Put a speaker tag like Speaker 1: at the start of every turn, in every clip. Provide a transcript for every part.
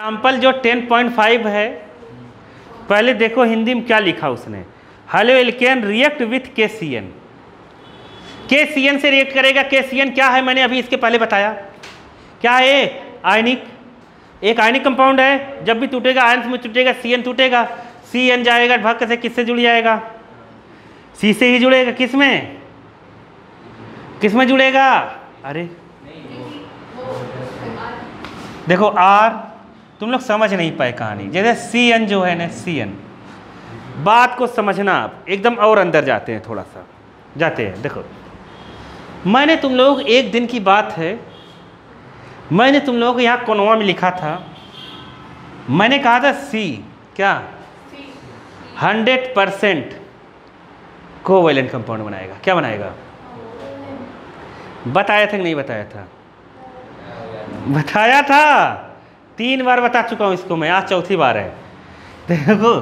Speaker 1: Example जो 10.5 है, पहले देखो हिंदी में क्या लिखा उसने। Halo alkane react with KCN। KCN से रिएक्ट करेगा। KCN क्या है मैंने अभी इसके पहले बताया, क्या है? आयनिक, एक आयनिक कंपाउंड है। जब भी टूटेगा आयंस में टूटेगा, CN टूटेगा, CN जाएगा भाग से किससे जुड़ जाएगा? C से ही जुड़ेगा। किस में जुड़ेगा? अरे देखो R, तुम लोग समझ नहीं पाए कहानी। जैसे CN जो है ना, CN, बात को समझना आप एकदम और अंदर जाते हैं, थोड़ा सा जाते हैं। देखो मैंने तुम लोग एक दिन की बात है, मैंने तुम लोगों को यहाँ कोनवा में लिखा था, मैंने कहा था C क्या 100% कोवैलेंट कंपाउंड बनाएगा। क्या बनाएगा? बताया था कि नहीं बताया था? बताया था, 3 बार बता चुका हूँ इसको मैं, आज चौथी बार है। देखो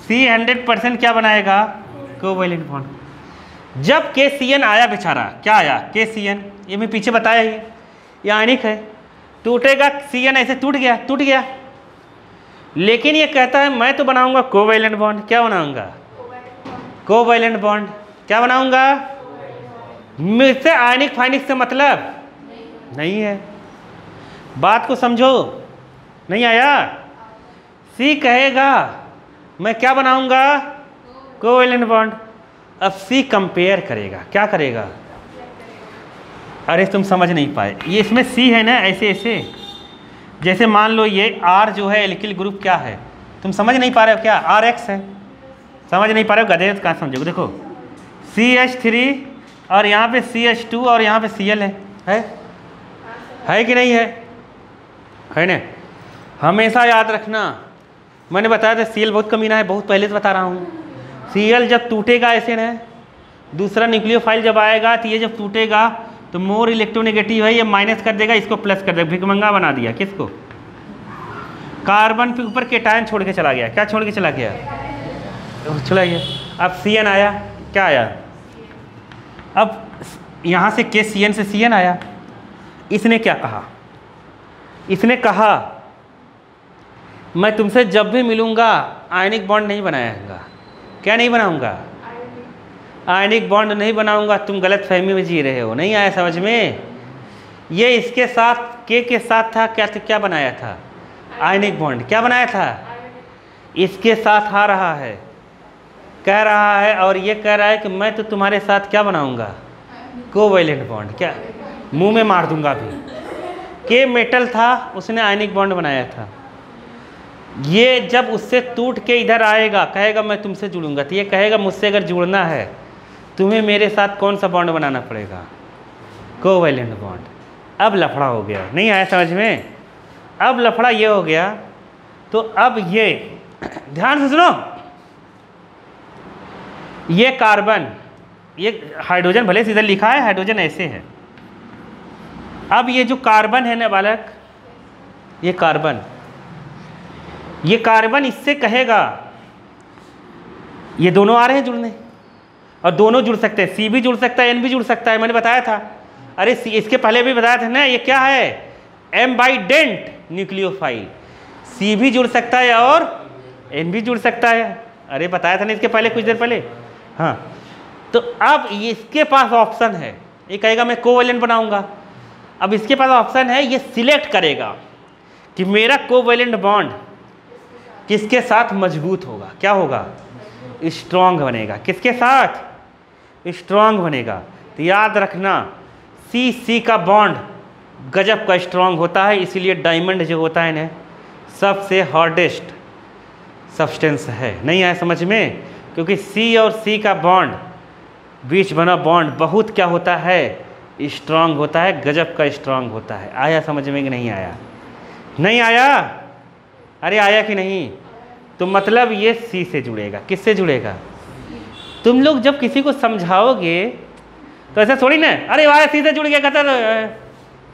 Speaker 1: C 100% क्या बनाएगा? Covalent bond. जब KCN आया बेचारा, क्या आया? KCN, ये मैं पीछे बताया ही, ये आयनिक है, टूटेगा CN ऐसे टूट गया। लेकिन ये कहता है मैं तो बनाऊंगा कोवैलेंट बॉन्ड। क्या बनाऊंगा? Covalent bond. क्या बनाऊंगा? मुझसे आयनिक फाइनिक से मतलब नहीं है। बात को समझो, नहीं आया? C कहेगा मैं क्या बनाऊंगा? Covalent bond. अब C कंपेयर करेगा, क्या करेगा? अरे तुम समझ नहीं पाए, ये इसमें C है ना, ऐसे जैसे मान लो ये R जो है एल्किल ग्रुप क्या है, तुम समझ नहीं पा रहे हो क्या? RX है। समझ नहीं पा रहे हो गधे, कहाँ समझोगे? देखो CH3 और यहाँ पे CH2 और यहाँ पे Cl है कि नहीं है ना? हमेशा याद रखना, मैंने बताया था Cl बहुत कमीना है, बहुत पहले से बता रहा हूँ। Cl जब टूटेगा ऐसे ना, दूसरा न्यूक्लियोफाइल जब आएगा तो ये जब टूटेगा तो मोर इलेक्ट्रोनेगेटिव है, ये माइनस कर देगा, इसको प्लस कर देगा, भिकमंगा बना दिया। किसको? कार्बन के ऊपर केटायन छोड़ के चला गया। क्या छोड़ के चला गया? अब CN आया, क्या आया? अब यहाँ से KCN से CN आया। इसने क्या कहा? इसने कहा मैं तुमसे जब भी मिलूंगा आयनिक बॉन्ड नहीं बनाऊंगा। क्या नहीं बनाऊंगा? आयनिक बॉन्ड नहीं बनाऊंगा। तुम गलत फहमी में जी रहे हो, नहीं आया समझ में? ये इसके साथ K के साथ था, क्या बनाया था? Ionic bond. क्या बनाया था? इसके साथ आ रहा है, कह रहा है, और ये कह रहा है कि मैं तो तुम्हारे साथ क्या बनाऊंगा? Covalent bond. क्या मुंह में मार दूंगा अभी। K मेटल था, उसने आयनिक बॉन्ड बनाया था। ये जब उससे टूट के इधर आएगा, कहेगा मैं तुमसे जुड़ूंगा, तो ये कहेगा मुझसे अगर जुड़ना है तुम्हें मेरे साथ कौन सा बॉन्ड बनाना पड़ेगा? Covalent bond. अब लफड़ा हो गया, नहीं आया समझ में? अब लफड़ा ये हो गया। तो अब ये ध्यान से सुनो, ये कार्बन, ये हाइड्रोजन भले से इधर लिखा है, हाइड्रोजन ऐसे है। अब ये जो कार्बन है ना बालक, ये कार्बन इससे कहेगा, ये दोनों आ रहे हैं जुड़ने, और दोनों जुड़ सकते हैं, C भी जुड़ सकता है, N भी जुड़ सकता है, मैंने बताया था। अरे इसके पहले भी बताया था ना, ये क्या है? एम्बाइडेंट न्यूक्लियोफाइल। C भी जुड़ सकता है और N भी जुड़ सकता है। अरे बताया था ना इसके पहले, कुछ देर पहले। हाँ, तो अब इसके पास ऑप्शन है, ये कहेगा मैं कोवैलेंट बनाऊंगा। अब इसके पास ऑप्शन है, ये सिलेक्ट करेगा कि मेरा कोवैलेंट बॉन्ड किसके साथ मजबूत होगा। क्या होगा? स्ट्रॉन्ग बनेगा। किसके साथ? स्ट्रॉन्ग बनेगा। तो याद रखना, C का बॉन्ड गजब का स्ट्रॉन्ग होता है, इसीलिए डायमंड जो होता है ना, सबसे हार्डेस्ट सब्सटेंस है। नहीं आया समझ में? क्योंकि C और C का बॉन्ड, बीच बना बॉन्ड बहुत क्या होता है? स्ट्रॉन्ग होता है, गजब का स्ट्रॉन्ग होता है। आया समझ में कि नहीं आया? नहीं आया? अरे आया कि नहीं? तो मतलब ये C से जुड़ेगा। किससे जुड़ेगा? तुम लोग जब किसी को समझाओगे तो ऐसा थोड़ी ना, अरे वाह C से जुड़ गया, खतर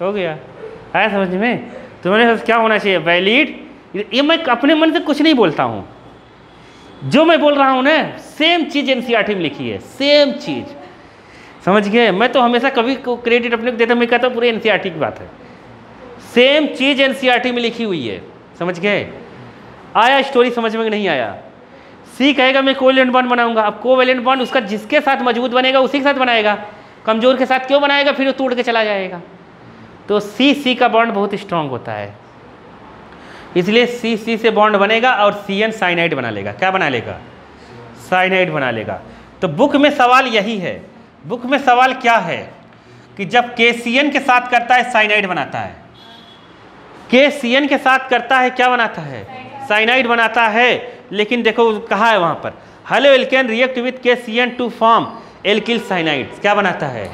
Speaker 1: हो गया। आया समझ में? तुम्हारे पास क्या होना चाहिए? वैलिड। ये मैं अपने मन से कुछ नहीं बोलता हूँ, जो मैं बोल रहा हूँ ना सेम चीज़ NCERT में लिखी है, सेम चीज़। समझ गए? मैं तो हमेशा कभी क्रेडिट अपने को देता, मैं कहता हूँ पूरे NCERT की बात है। सेम चीज़ NCERT में लिखी हुई है, समझ गए? आया स्टोरी समझ में? नहीं आया? सी कहेगा मैं कोवेलेंट बॉन्ड बनाऊंगा। अब कोवेलेंट बॉन्ड उसका जिसके साथ मजबूत बनेगा उसी के साथ बनाएगा, कमजोर के साथ क्यों बनाएगा? फिर वो टूट के चला जाएगा। तो सी का बॉन्ड बहुत स्ट्रांग होता है, इसलिए सी से बॉन्ड बनेगा और CN साइनाइड बना लेगा। क्या बना लेगा? साइनाइड बना लेगा। तो बुक में सवाल यही है। बुक में सवाल क्या है कि जब KCN के साथ करता है साइनाइड बनाता है, KCN के साथ करता है क्या बनाता है? साइनाइड बनाता है। लेकिन देखो कहा है वहां पर, haloalkane react with KCN to form alkyl cyanide, क्या बनाता है?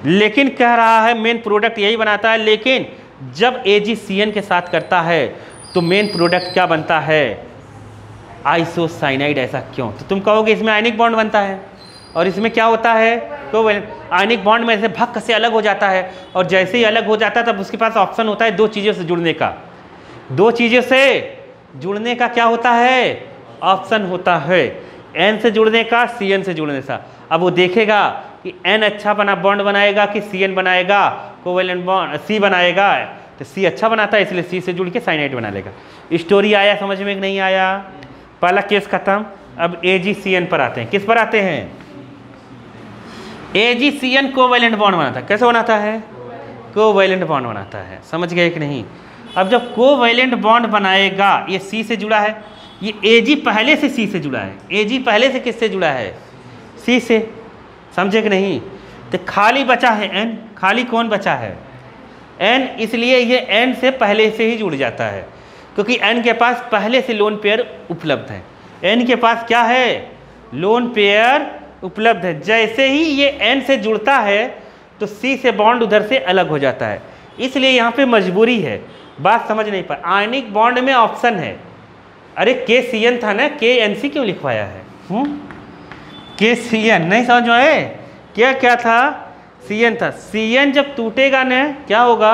Speaker 1: लेकिन कह रहा है मेन प्रोडक्ट यही बनाता है, लेकिन जब AgCN के साथ करता है तो मेन प्रोडक्ट क्या बनता है? आइसोसाइनाइड। ऐसा क्यों? तो तुम कहोगे इसमें आयनिक बॉन्ड बनता है और इसमें क्या होता है? तो आयनिक बॉन्ड में से भक्क से अलग हो जाता है, और जैसे ही अलग हो जाता है तब उसके पास ऑप्शन होता है दो चीज़ों से जुड़ने का। दो चीज़ों से जुड़ने का क्या होता है? ऑप्शन होता है, N से जुड़ने का, CN से जुड़ने का। अब वो देखेगा कि N अच्छा बना बॉन्ड बनाएगा कि CN बनाएगा, कोवेलेंट बॉन्ड C बनाएगा। तो C अच्छा बनाता है इसलिए C से जुड़ के साइनाइड बना लेगा। स्टोरी आया समझ में कि नहीं आया? पहला केस खत्म। अब AgCN पर आते हैं। किस पर आते हैं? AgCN कोवेलेंट बॉन्ड बनाता है। कैसे बनाता है? कोवेलेंट बॉन्ड बनाता है। समझ गए कि नहीं? अब जब कोवेलेंट बॉन्ड बनाएगा, ये C से जुड़ा है, ये Ag पहले से C से जुड़ा है। Ag पहले से किससे जुड़ा है? C से। समझे कि नहीं? तो खाली बचा है N। खाली कौन बचा है? N। इसलिए ये N से पहले से ही जुड़ जाता है, क्योंकि N के पास पहले से लोन पेयर उपलब्ध है। N के पास क्या है? लोन पेयर उपलब्ध है। जैसे ही ये N से जुड़ता है तो C से बॉन्ड उधर से अलग हो जाता है। इसलिए यहाँ पे मजबूरी है। बात समझ नहीं पाए? आयनिक बॉन्ड में ऑप्शन है। अरे KCN था ना, KNC क्यों लिखवाया है? KCN नहीं समझ में आए? क्या था? CN था। CN जब टूटेगा ना क्या होगा?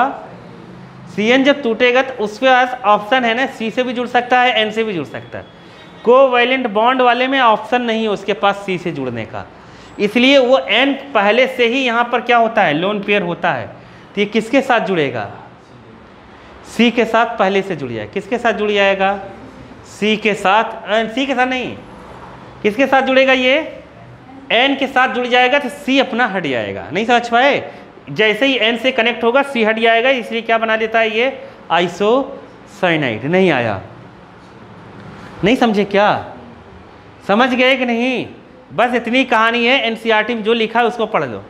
Speaker 1: CN जब टूटेगा तो उसके पास ऑप्शन है ना, C से भी जुड़ सकता है, N से भी जुड़ सकता है। कोवेलेंट बॉन्ड वाले में ऑप्शन नहीं है उसके पास C से जुड़ने का, इसलिए वो N पहले से ही यहाँ पर क्या होता है? लोन पेयर होता है। तो ये किसके साथ जुड़ेगा? C के साथ पहले से जुड़ जाए। किसके साथ जुड़ जाएगा? C के साथ। C के साथ नहीं, किसके साथ जुड़ेगा? ये N के साथ जुड़ जाएगा तो C अपना हट जाएगा। नहीं समझ पाए? जैसे ही N से कनेक्ट होगा C हट जाएगा, इसलिए क्या बना देता है? ये आइसोसाइनाइड। नहीं आया? नहीं समझे क्या? समझ गए कि नहीं? बस इतनी कहानी है। NCERT में जो लिखा है उसको पढ़ लो।